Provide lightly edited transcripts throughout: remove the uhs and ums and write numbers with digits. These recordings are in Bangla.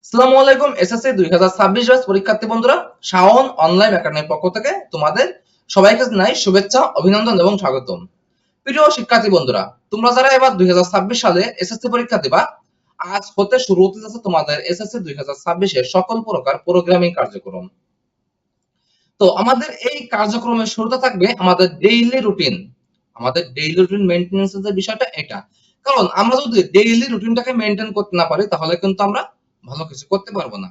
আসসালামু আলাইকুম। এসএসসি 2026 ব্যাচ পরীক্ষার্থী বন্ধুরা, শাওন অনলাইন একাডেমির পক্ষ থেকে তোমাদের সবাইকে জানাই শুভেচ্ছা, অভিনন্দন এবং স্বাগতম। প্রিয় শিক্ষার্থী বন্ধুরা, তোমরা যারা এবার 2026 সালে এসএসসি পরীক্ষা দিবা, আজ হতে শুরু হতে যাচ্ছে তোমাদের এসএসসি 2026 এর সকল প্রকার প্রোগ্রামিং কার্যক্রম। তো আমাদের এই কার্যক্রমের শুরুতে থাকবে আমাদের ডেইলি রুটিন। আমাদের ডেইলি রুটিন মেইনটেন্যান্স এর যে বিষয়টা এটা। কারণ আমরা যদি ডেইলি রুটিনটাকে মেইনটেইন করতে না পারি তাহলে কিন্তু আমরা ভালো কিছু করতে পারবো না।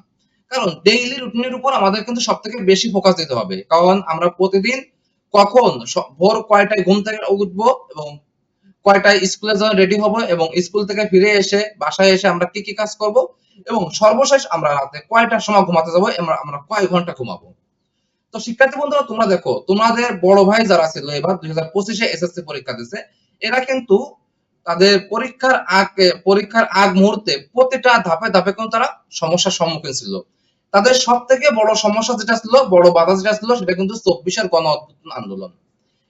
কারণ ডেইলি রুটিনের উপর আমাদের কিন্তু সবথেকে বেশি ফোকাস দিতে হবে। কারণ আমরা প্রতিদিন কখন ভোর কয়টায় ঘুম থেকে উঠবো এবং কয়টায় স্কুলে যাওয়া রেডি হব এবং স্কুল থেকে ফিরে এসে বাসায় এসে আমরা কি কি কাজ করব এবং সর্বশেষ আমরা রাতে কয়টার সময় ঘুমাতে যাব, আমরা কয় ঘন্টা ঘুমাবো। তো শিক্ষার্থী বন্ধুরা, তোমরা দেখো তোমাদের বড় ভাই যারা ছিল এবার 2025 এ এসএসসি পরীক্ষা দিচ্ছে, এরা কিন্তু তাদের পরীক্ষার আগ মুহূর্তে প্রতিটা ধাপে ধাপে কিন্তু তারা সমস্যার সম্মুখীন ছিল। তাদের সব থেকে বড় সমস্যা যেটা ছিল, বড় বাধা যেটা ছিল, সেটা কিন্তু 24 এর গণ অভ্যুত্থান আন্দোলন।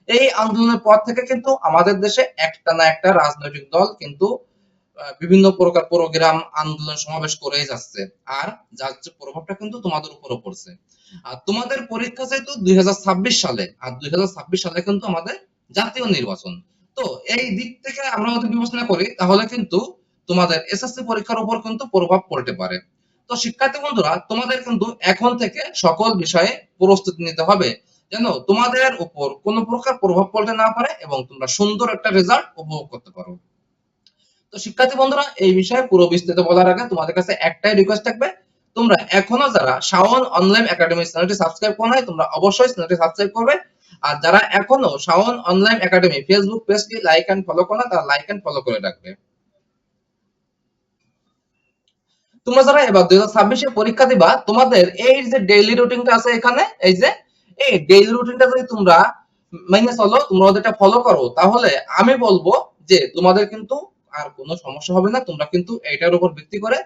এই আন্দোলনের পর থেকে কিন্তু আমাদের দেশে একটা না একটা রাজনৈতিক দল কিন্তু বিভিন্ন প্রকার প্রোগ্রাম, আন্দোলন, সমাবেশ করেই যাচ্ছে। আর যার যে প্রভাবটা কিন্তু তোমাদের উপরও পড়ছে। আর তোমাদের পরীক্ষা যেহেতু 2026 সালে, আর 2026 সালে কিন্তু আমাদের জাতীয় নির্বাচন। তো এই দিক থেকে আমরা যদি বিবেচনা করি তাহলে কিন্তু তোমাদের এসএসসি পরীক্ষার উপর কিন্তু প্রভাব পড়তে পারে। তো শিক্ষার্থী বন্ধুরা, তোমাদের কিন্তু এখন থেকে সকল বিষয়ে প্রস্তুতি নিতে হবে যেন তোমাদের উপর কোনো প্রকার প্রভাব পড়তে না পারে এবং তোমরা সুন্দর একটা রেজাল্ট উপভোগ করতে পারো। তো শিক্ষার্থী বন্ধুরা, এই বিষয়ে পুরো বিস্তারিত বলার আগে তোমাদের কাছে একটাই রিকোয়েস্ট থাকবে, তোমরা এখনো যারা শাওন অনলাইন একাডেমি চ্যানেলটি সাবস্ক্রাইব করো নাই, তোমরা অবশ্যই চ্যানেলটি সাবস্ক্রাইব করবে। আর যারা এখনো শাওন অনলাইন একাডেমি ফেসবুক পেজটি লাইক এন্ড ফলো করো না, তারা লাইক এন্ড ফলো করে রাখবে। তোমরা যারা এবার 2026 এ পরীক্ষা দিবা, তোমাদের এই যে ডেইলি রুটিনটা আছে এখানে, এই যে এই ডেইলি রুটিনটা যদি তোমরা মেনে চলো, তোমরা যেটা ফলো করো, তাহলে আমি বলবো যে তোমাদের কিন্তু আর কোনো সমস্যা হবে না। তোমরা কিন্তু এটার উপর ভিত্তি করে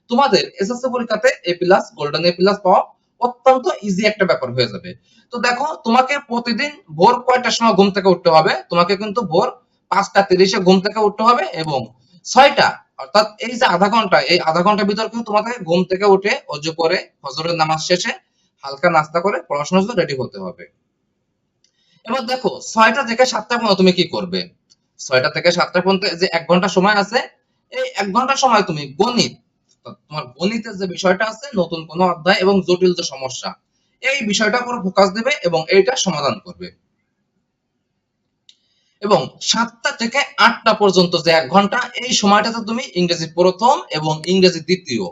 তোমাদের এসএসসি পরীক্ষাতে এ প্লাস, গোল্ডেন এ প্লাস পাওয়া অত্যন্ত ইজি একটা ব্যাপার হয়ে যাবে। তো দেখো, তোমাকে প্রতিদিন ভোর কয়টার সময় ঘুম থেকে উঠতে হবে? তোমাকে কিন্তু ভোর 5:30 এ ঘুম থেকে উঠতে হবে এবং 6টা, অর্থাৎ এই যে আধা ঘন্টা, এই আধা ঘন্টার ভিতর কিন্তু তোমাকে ঘুম থেকে উঠে অজু করে ফজরের নামাজ শেষে হালকা নাস্তা করে পড়াশোনার জন্য রেডি হতে হবে। এবার দেখো, 6টা থেকে 7টা পর্যন্ত তুমি কি করবে? 6টা থেকে 7টা পর্যন্ত যে 1 ঘন্টা সময় আছে, এই 1 ঘন্টা সময় তুমি গণিত, তোমার গণিতের যে বিষয়টা আছে, নতুন কোনো অধ্যায় এবং জটিল যে সমস্যা, এই বিষয়টার উপর ফোকাস দেবে এবং এইটা সমাধান করবে। এবং 7টা থেকে 8টা পর্যন্ত যে 1 ঘন্টা, এই সময়টাতে তুমি ইংরেজি প্রথম এবং ইংরেজি দ্বিতীয়,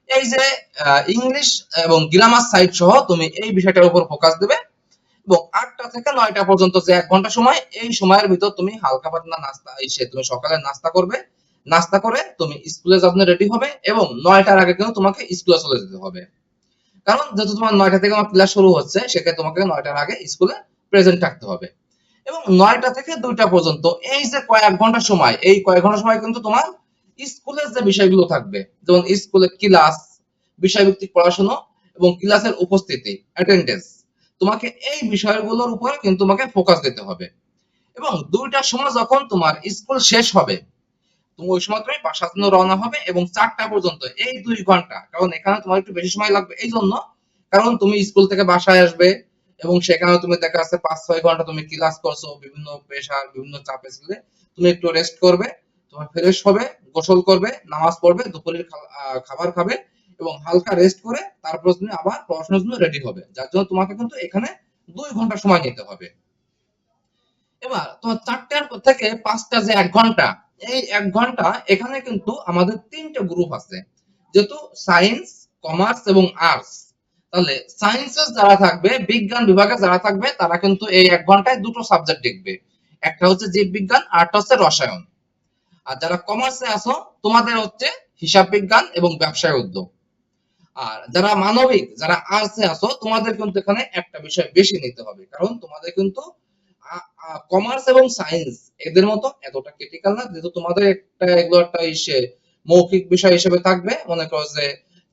এই যে ইংলিশ এবং গ্রামার সাইড সহ তুমি এই বিষয়টার উপর ফোকাস দেবে। এবং 8টা থেকে 9টা পর্যন্ত যে 1 ঘন্টা সময়, এই সময়ের ভিতর তুমি হালকা পাতলা নাস্তা, তুমি সকালে নাস্তা করবে। নাস্তা করে তুমি স্কুলে যাওয়ার জন্য রেডি হবে এবং 9টার আগে কিন্তু তোমাকে স্কুলে চলে যেতে হবে। কারণ যেহেতু তোমার 9টা থেকে আমার ক্লাস শুরু হচ্ছে, সেক্ষেত্রে তোমাকে 9টার আগে স্কুলে প্রেজেন্ট থাকতে হবে। এবং 9টা থেকে 2টা পর্যন্ত এই যে কয়েক ঘন্টা সময়, এই কয়েক ঘন্টা সময় কিন্তু তোমার স্কুলের যে বিষয়গুলো থাকবে, যেমন স্কুলের ক্লাস, বিষয়ভিত্তিক পড়াশোনা এবং ক্লাসের উপস্থিতি, অ্যাটেন্ডেন্স, তোমাকে এই বিষয়গুলোর উপর কিন্তু তোমাকে ফোকাস দিতে হবে। এবং 2টার সময় যখন তোমার স্কুল শেষ হবে, তুমি ওই সময় তুমি বাসার জন্য রওনা হবে এবং 4টা পর্যন্ত এই 2 ঘন্টা, কারণ এখানে তোমার একটু বেশি সময় লাগবে এই জন্য, কারণ তুমি স্কুল থেকে বাসায় আসবে এবং সেখানে তুমি দেখা যাচ্ছে 5-6 ঘন্টা তুমি ক্লাস করছো, বিভিন্ন প্রেশার, বিভিন্ন চাপে ছিলে, তুমি একটু রেস্ট করবে, তোমার ফ্রেশ হবে, গোসল করবে, নামাজ পড়বে, দুপুরের খাবার খাবে এবং হালকা রেস্ট করে তারপর তুমি আবার পড়াশোনার জন্য রেডি হবে, যার জন্য তোমাকে কিন্তু এখানে 2 ঘন্টা সময় নিতে হবে। এবার তোমার 4টা থেকে 5টা যে 1 ঘন্টা, এই 1 ঘন্টা এখানে কিন্তু আমাদের 3টে গ্রুপ আছে। যেহেতু সায়েন্স, কমার্স এবং আর্টস, তাহলে সায়েন্সের যারা থাকবে, বিজ্ঞান বিভাগে যারা থাকবে, তারা কিন্তু এই 1 ঘন্টায় দুটো সাবজেক্ট দেখবে। একটা হচ্ছে জীববিজ্ঞান, আরেকটা হচ্ছে রসায়ন। আর যারা কমার্সে আছো, তোমাদের হচ্ছে হিসাব বিজ্ঞান এবং ব্যবসায় উদ্যোগ। আর যারা মানবিক, যারা আর্টসে আছো, তোমাদের কিন্তু এখানে একটা বিষয় বেশি নিতে হবে, কারণ তোমাদের কিন্তু কমার্স এবং সায়েন্স এদের মতো এতটা ক্রিটিক্যাল না, যেহেতু তোমাদের একটা এগুলো একটা মৌখিক বিষয় হিসেবে থাকবে, মনে করো যে,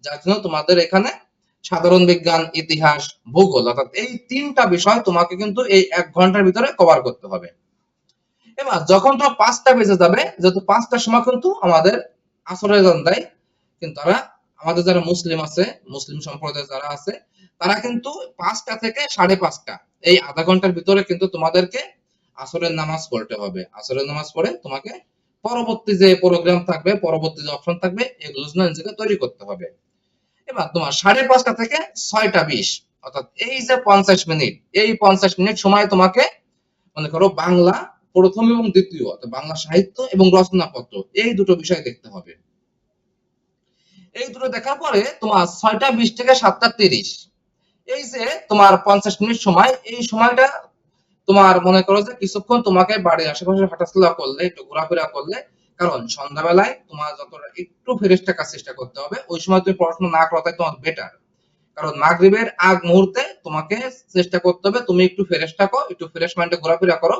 যার জন্য তোমাদের এখানে সাধারণ বিজ্ঞান, ইতিহাস, ভূগোল, অর্থাৎ এই 3টা বিষয় তোমাকে কিন্তু এই 1 ঘন্টার ভিতরে কভার করতে হবে। এবার যখন তোমার 5টা বেজে যাবে, যেহেতু 5টার সময় কিন্তু আমাদের আসরের আজান দেয়, কিন্তু আমাদের যারা মুসলিম আছে, মুসলিম সম্প্রদায় যারা আছে, তারা কিন্তু 5টা থেকে 5:30 এই আধা ঘন্টার ভিতরে কিন্তু তোমাদেরকে আসরের নামাজ পড়তে হবে। আসরের নামাজ পড়ে তোমাকে পরবর্তী যে প্রোগ্রাম থাকবে, পরবর্তী যে অপশন থাকবে, এগুলো নিজেকে তৈরি করতে হবে। এবার তোমার 5:30 থেকে 6:20, অর্থাৎ এই যে 50 মিনিট, এই 50 মিনিট সময় তোমাকে মনে করো বাংলা প্রথম এবং দ্বিতীয়, অর্থাৎ বাংলা সাহিত্য এবং রচনাপত্র, এই দুটো বিষয় দেখতে হবে। এই দুটো দেখার পরে তোমার 6:20 থেকে 7:30, এই যে তোমার 50 মিনিট সময়, এই সময়টা তোমার মনে করো যে কিছুক্ষণ তোমাকে বাড়ির আশেপাশে হাঁটাচলা করলে, একটু ঘোরাফেরা করলে, কারণ সন্ধ্যাবেলায় তোমার যতটা একটু ফ্রেশ থাকার চেষ্টা করতে হবে, ওই সময় তুমি পড়াশোনা না করাটাই তোমার বেটার। কারণ মাগরিবের আগ মুহূর্তে তোমাকে চেষ্টা করতে হবে তুমি একটু ফ্রেশ থাকো, একটু ফ্রেশ মাইন্ডে ঘোরাফেরা করো।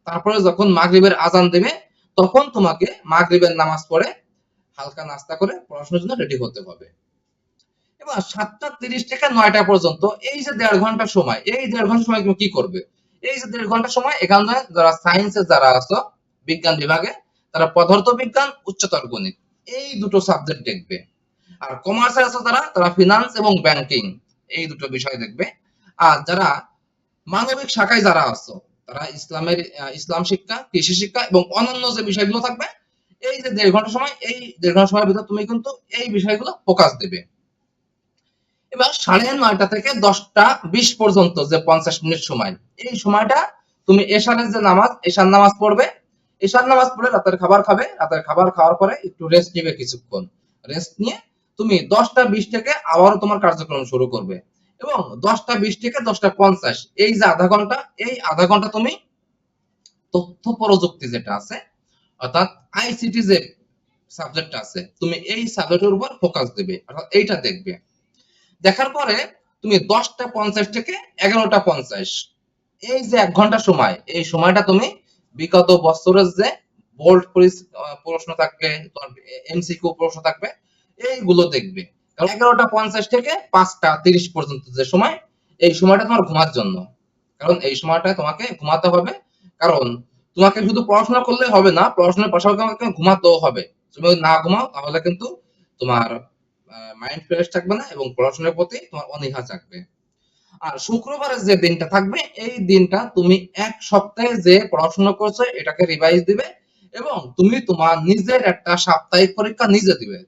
তারপরে যখন মাগরিবের আজান দেবে, তখন তোমাকে মাগরিবের নামাজ পড়ে হালকা নাস্তা করে পড়াশোনার জন্য রেডি হতে হবে। এবার 7:30 থেকে 9টা পর্যন্ত এই যে 1.5 ঘন্টা সময়, এই 1.5 ঘন্টা সময় তুমি কি করবে? এই যে 1.5 ঘন্টা সময়, এখানে যারা সায়েন্সে যারা আছো, বিজ্ঞান বিভাগে, তারা পদার্থ বিজ্ঞান, উচ্চতর গণিত, এই দুটো সাবজেক্ট দেখবে। আর কমার্সে আছে যারা, তারা ফিনান্স এবং ব্যাংকিং, এই দুটো বিষয় দেখবে। আর যারা মানবিক শাখায় যারা আছো, তারা ইসলাম শিক্ষা, কৃষি শিক্ষা এবং অন্যান্য যে বিষয়গুলো থাকবে, এই যে 1.5 ঘন্টা সময়, এই 1.5 ঘন্টা সময়ের ভিতর তুমি কিন্তু এই বিষয়গুলো ফোকাস দেবে। এবার 9:30 থেকে 10:20 পর্যন্ত যে 50 মিনিট সময়, এই সময়টা তুমি এশার নামাজ পড়বে। এশার নামাজ পড়ে রাতের খাবার খাবে। রাতের খাবার খাওয়ার পরে একটু রেস্ট নিবে কিছুক্ষণ। রেস্ট নিয়ে তুমি 10:20 থেকে আবারও তোমার কার্যক্রম শুরু করবে, এবং 10:20 থেকে 10:50, এই যে আধা ঘন্টা, এই আধা ঘন্টা তুমি তথ্য প্রযুক্তি যেটা আছে, অর্থাৎ আইসিটি যে সাবজেক্ট আছে, তুমি এই সাবজেক্টের উপর ফোকাস দেবে, অর্থাৎ এইটা দেখবে। দেখার পরে তুমি 10:50 থেকে 11:50, এই যে 1 ঘন্টা সময়, এই সময়টা তুমি বিগত বছরের যে বোর্ড প্রশ্ন থাকবে, এমসিকিউ প্রশ্ন থাকবে, এইগুলো দেখবে। 11:50 থেকে 5:30 পর্যন্ত যে সময়, এই সময়টা তোমার ঘুমার জন্য। কারণ এই সময়টা তোমাকে ঘুমাতে হবে। কারণ তোমাকে শুধু পড়াশোনা করলে হবে না, পড়াশোনার পাশাপাশি তোমাকে ঘুমাতেও হবে। তুমি যদি না ঘুমাও, তাহলে কিন্তু তোমার মাইন্ড ফ্রেশ থাকবে না এবং পড়াশোনার প্রতি তোমার অনীহা থাকবে। আর শুক্রবারের যে দিনটা থাকবে, এই দিনটা তুমি 1 সপ্তাহে যে পড়াশোনা করছো এটাকে রিভাইজ দিবে, এবং তুমি তোমার নিজের একটা সাপ্তাহিক পরীক্ষা নিজে দিবে।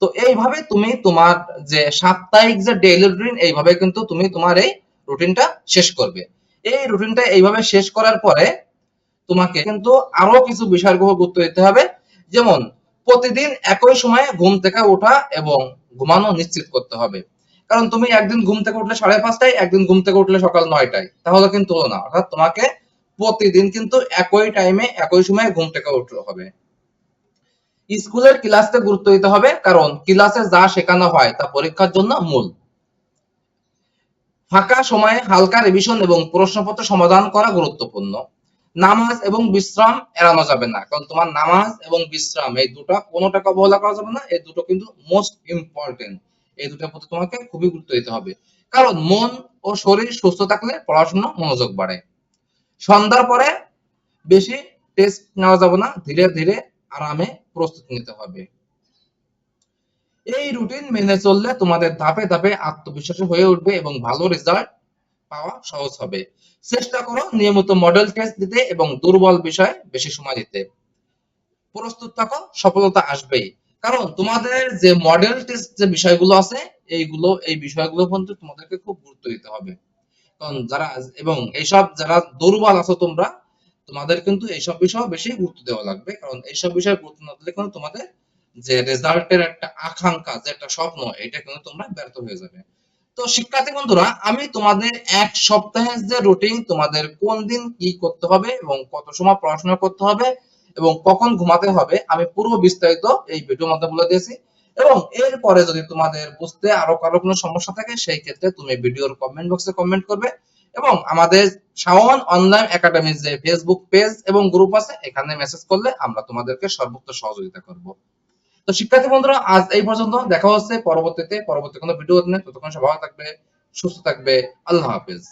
তো এইভাবে তুমি তোমার যে সাপ্তাহিক যে ডেইলি রুটিন, এইভাবে কিন্তু তুমি তোমার এই রুটিনটা শেষ করবে। এই রুটিনটা এইভাবে শেষ করার পরে তোমাকে কিন্তু আরো কিছু বিষয়ের উপর গুরুত্ব দিতে হবে। যেমন প্রতিদিন একই সময়ে ঘুম থেকে ওঠা এবং ঘুমানো নিশ্চিত করতে হবে। কারণ তুমি একদিন ঘুম থেকে উঠলে 5:30টায়, একদিন ঘুম থেকে উঠলে সকাল 9টায়, তাহলে কিন্তু হলো না। অর্থাৎ তোমাকে প্রতিদিন কিন্তু একই টাইমে একই সময়ে ঘুম থেকে উঠতে হবে। স্কুলের ক্লাসে গুরুত্ব দিতে হবে, কারণ ক্লাসে যা শেখানো হয় তা পরীক্ষার জন্য মূল। ফাঁকা সময়ে হালকা রিভিশন এবং প্রশ্নপত্র সমাধান করা গুরুত্বপূর্ণ। নামাজ এবং বিশ্রাম এড়ানো যাবে না, কারণ তোমার নামাজ এবং বিশ্রাম, এই দুটো কোনোটাকে অবহেলা করা যাবে না। এই দুটো কিন্তু মোস্ট ইম্পর্টেন্ট। এই দুটোর প্রতি তোমাকে খুবই গুরুত্ব দিতে হবে, কারণ মন ও শরীর সুস্থ থাকলে পড়াশোনা মনোযোগ বাড়ে। সন্ধ্যার পরে বেশি টেস্ট নেওয়া যাবে না, ধীরে ধীরে আরামে প্রস্তুতি নিতে হবে। এই রুটিন মেনে চললে তোমাদের ধাপে ধাপে আত্মবিশ্বাসী হয়ে উঠবে এবং ভালো রেজাল্ট পাওয়া সহজ হবে। চেষ্টা করো নিয়মিত মডেল টেস্ট দিতে এবং দুর্বল বিষয়ে বেশি সময় দিতে। প্রস্তুত থাকো, সফলতা আসবেই। কারণ তোমাদের যে মডেল টেস্ট যে বিষয়গুলো আছে, এই বিষয়গুলো কিন্তু তোমাদেরকে খুব গুরুত্ব দিতে হবে। কারণ এইসব যারা দুর্বল আছো তোমরা, তোমাদের কিন্তু এইসব বিষয়ে বেশি গুরুত্ব দেওয়া লাগবে। কারণ এইসব বিষয়ে গুরুত্ব না দিলে কিন্তু তোমাদের যে রেজাল্টের একটা আকাঙ্ক্ষা, যে একটা স্বপ্ন, এটা কিন্তু তোমরা ব্যর্থ হয়ে যাবে। তো শিক্ষার্থী বন্ধুরা, আমি তোমাদের 1 সপ্তাহের যে রুটিন, তোমাদের কোন দিন কি করতে হবে এবং কত সময় পড়াশোনা করতে হবে এবং কখন ঘুমাতে হবে, আমি পুরো বিস্তারিত এই ভিডিওর মধ্যে বলে দিয়েছি। এবং এরপরে যদি তোমাদের বুঝতে আরো কারো কোনো সমস্যা থাকে, সেই ক্ষেত্রে তুমি ভিডিওর কমেন্ট বক্সে কমেন্ট করবে, এবং আমাদের শাওন অনলাইন একাডেমির যে ফেসবুক পেজ এবং গ্রুপ আছে, এখানে মেসেজ করলে আমরা তোমাদেরকে সর্বোচ্চ সহযোগিতা করব। তো শিক্ষার্থী বন্ধুরা, আজ এই পর্যন্ত। দেখা হচ্ছে পরবর্তী কোনো ভিডিও নিয়ে। ততক্ষণ সবাই ভালো থাকবে, সুস্থ থাকবে। আল্লাহ হাফেজ।